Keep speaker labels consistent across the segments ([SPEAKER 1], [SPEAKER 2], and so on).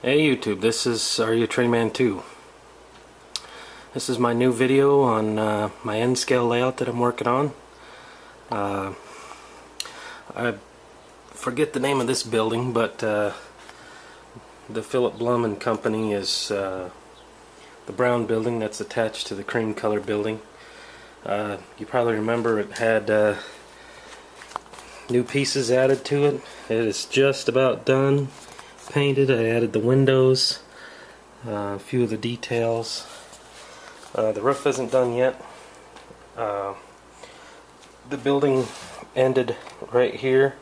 [SPEAKER 1] Hey YouTube, this is Are You a Train Man 2? This is my new video on my Nscale layout that I'm working on. I forget the name of this building, but the Philip Blum and Company is the brown building that's attached to the cream color building. You probably remember it had new pieces added to it. It is just about done. Painted. I added the windows, a few of the details. The roof isn't done yet. The building ended right here,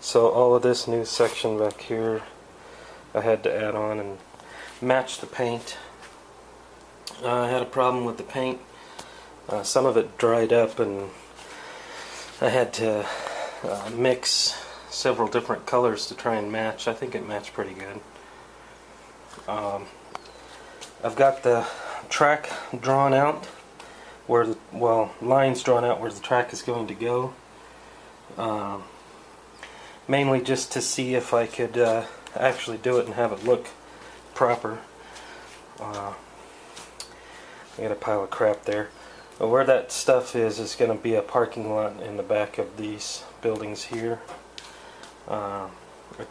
[SPEAKER 1] so all of this new section back here I had to add on and match the paint. I had a problem with the paint. Some of it dried up and I had to mix several different colors to try and match. I think it matched pretty good. I've got the track drawn out where lines drawn out where the track is going to go, mainly just to see if I could actually do it and have it look proper. I got a pile of crap there. But where that stuff is going to be a parking lot in the back of these buildings here. I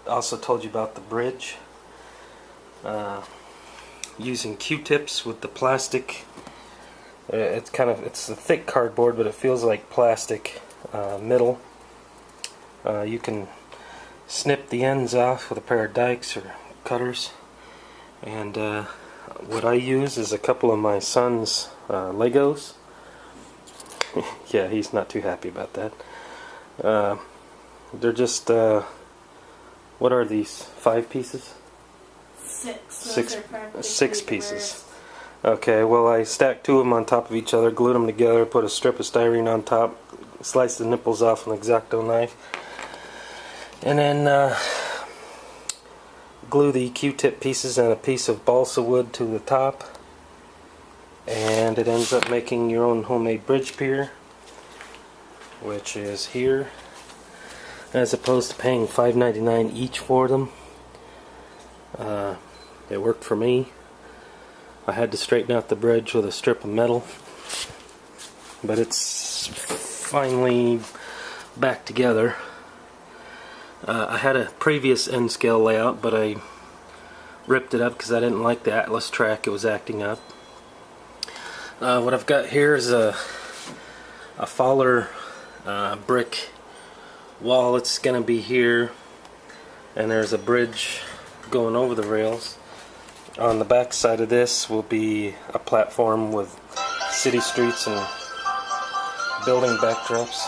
[SPEAKER 1] also told you about the bridge. Using Q-tips with the plastic. It's a thick cardboard, but it feels like plastic middle. You can snip the ends off with a pair of dikes or cutters. And what I use is a couple of my son's Legos. Yeah, he's not too happy about that. They're just, what are these? 5 pieces? Six pieces. Okay, well I stacked 2 of them on top of each other, glued them together, put a strip of styrene on top, sliced the nipples off with an X-Acto knife, and then glue the Q-tip pieces and a piece of balsa wood to the top, and it ends up making your own homemade bridge pier, which is here, as opposed to paying $5.99 each for them. It worked for me. I had to straighten out the bridge with a strip of metal, but it's finally back together. I had a previous Nscale layout, but I ripped it up because I didn't like the Atlas track. It was acting up. What I've got here is a Fowler brick wall. It's going to be here, and there's a bridge going over the rails. On the back side of this will be a platform with city streets and building backdrops.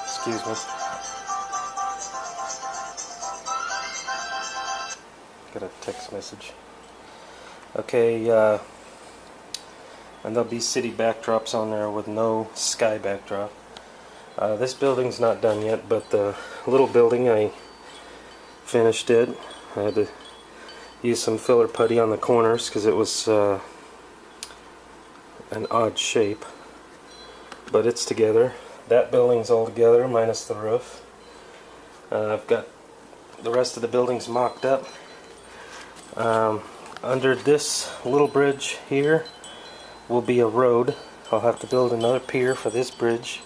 [SPEAKER 1] Excuse me. Got a text message. Okay, and there'll be city backdrops on there with no sky backdrop. This building's not done yet, but the little building, I finished it. I had to use some filler putty on the corners because it was an odd shape, but it's together. That building's all together minus the roof. I've got the rest of the buildings mocked up. Under this little bridge here will be a road. I'll have to build another pier for this bridge.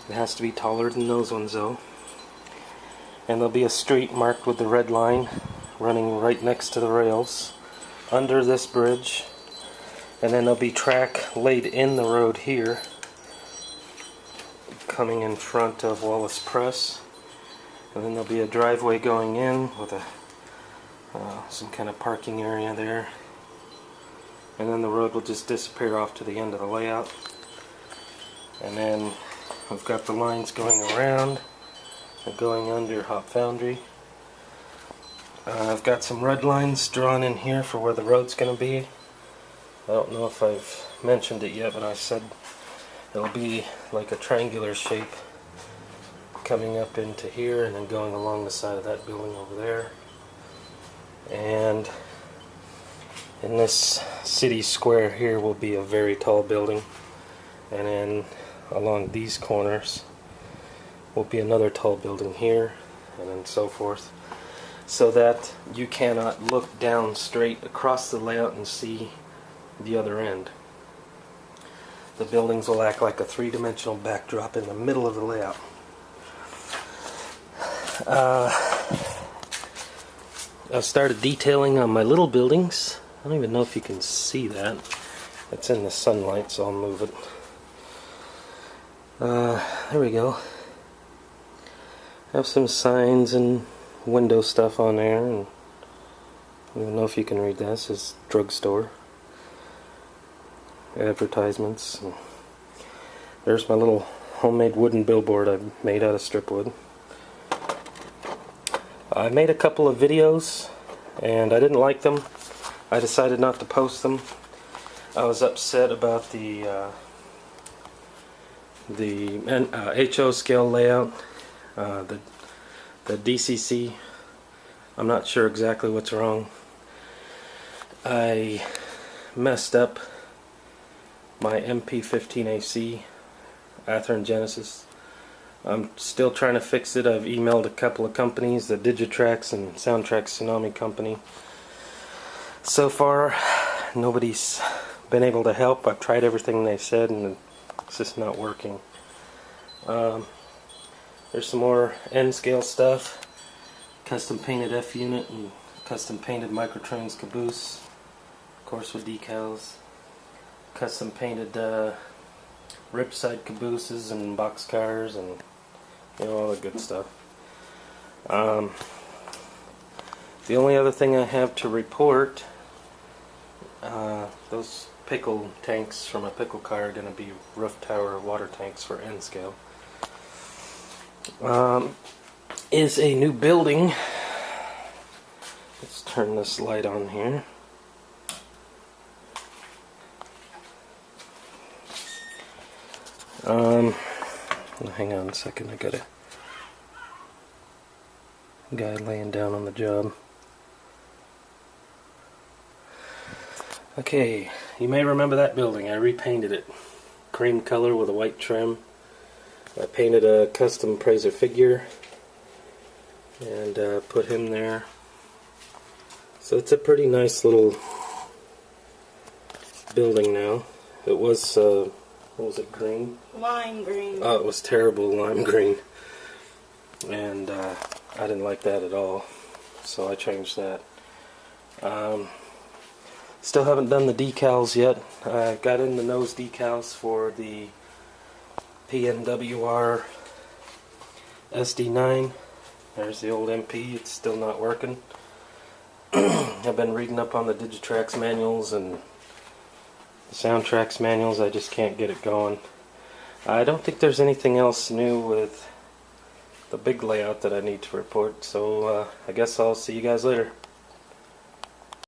[SPEAKER 1] It has to be taller than those ones though. And there'll be a street marked with the red line running right next to the rails under this bridge, and then there'll be track laid in the road here coming in front of Wallace Press, and then there'll be a driveway going in with some kind of parking area there, and then the road will just disappear off to the end of the layout. And then I've got the lines going around and going under Hop Foundry. I've got some red lines drawn in here for where the road's going to be. I don't know if I've mentioned it yet, but I said it'll be like a triangular shape coming up into here and then going along the side of that building over there. And in this city square here will be a very tall building, and then along these corners will be another tall building here, and then so forth. so that you cannot look down straight across the layout and see the other end. The buildings will act like a three-dimensional backdrop in the middle of the layout. I've started detailing on my little buildings. I don't even know if you can see that. It's in the sunlight, so I'll move it. There we go. I have some signs and window stuff on there, and I don't even know if you can read that. It says drugstore. Advertisements. And there's my little homemade wooden billboard I made out of strip wood. I made a couple of videos and I didn't like them. I decided not to post them. I was upset about the HO scale layout, the DCC. I'm not sure exactly what's wrong. I messed up my MP15AC Athearn Genesis. I'm still trying to fix it. I've emailed a couple of companies, the Digitrax and Soundtrax Tsunami company. So far, nobody's been able to help. I've tried everything they said and it's just not working. There's some more Nscale stuff. Custom painted F unit and custom painted Microtrains caboose. Of course with decals. Custom painted ripside cabooses and boxcars and all the good stuff. The only other thing I have to report, those pickle tanks from a pickle car are going to be roof tower water tanks for Nscale. Is a new building. Let's turn this light on here. Hang on a second, I got a guy laying down on the job. Okay, you may remember that building. I repainted it. Cream color with a white trim. I painted a custom Praiser figure and put him there. So it's a pretty nice little building now. It was what was it, green?
[SPEAKER 2] Lime green.
[SPEAKER 1] Oh, it was terrible lime green. And I didn't like that at all. So I changed that. Still haven't done the decals yet. I got in the nose decals for the PNWR SD9. There's the old MP. It's still not working. I've been reading up on the Digitrax manuals and the Soundtrax manuals. I just can't get it going. I don't think there's anything else new with the big layout that I need to report, so I guess I'll see you guys later.